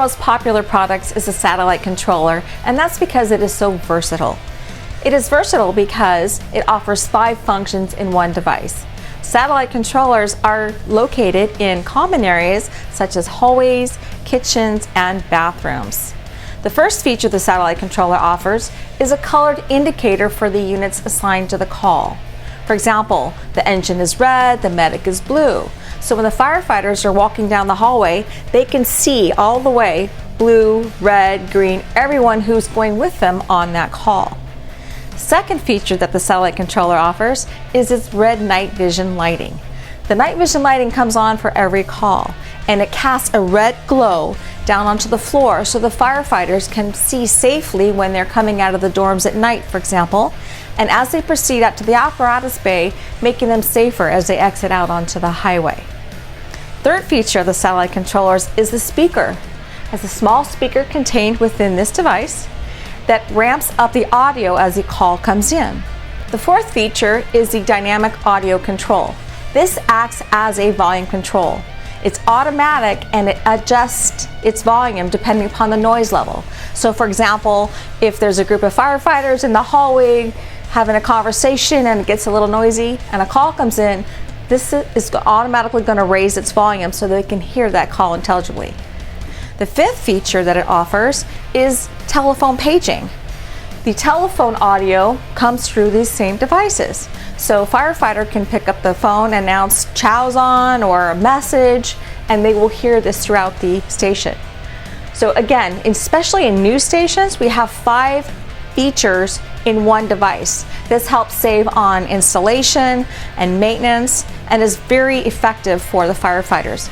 most popular products is the Satellite Controller, and that's because it is so versatile. It is versatile because it offers 5 functions in one device. Satellite controllers are located in common areas such as hallways, kitchens, and bathrooms. The first feature the Satellite Controller offers is a colored indicator for the units assigned to the call. For example, the engine is red, the medic is blue. So when the firefighters are walking down the hallway, they can see all the way blue, red, green, everyone who's going with them on that call. Second feature that the Satellite Controller offers is its red night vision lighting. The night vision lighting comes on for every call, and it casts a red glow down onto the floor so the firefighters can see safely when they're coming out of the dorms at night, for example, and as they proceed out to the apparatus bay, making them safer as they exit out onto the highway. Third feature of the Satellite Controllers is the speaker. It has a small speaker contained within this device that ramps up the audio as the call comes in. The fourth feature is the dynamic audio control. This acts as a volume control. It's automatic and it adjusts its volume depending upon the noise level. So for example, if there's a group of firefighters in the hallway having a conversation and it gets a little noisy and a call comes in, this is automatically going to raise its volume so they can hear that call intelligibly. The fifth feature that it offers is telephone paging. The telephone audio comes through these same devices. So a firefighter can pick up the phone and announce chow's on or a message, and they will hear this throughout the station. So again, especially in news stations, we have 5 features in one device. This helps save on installation and maintenance and is very effective for the firefighters.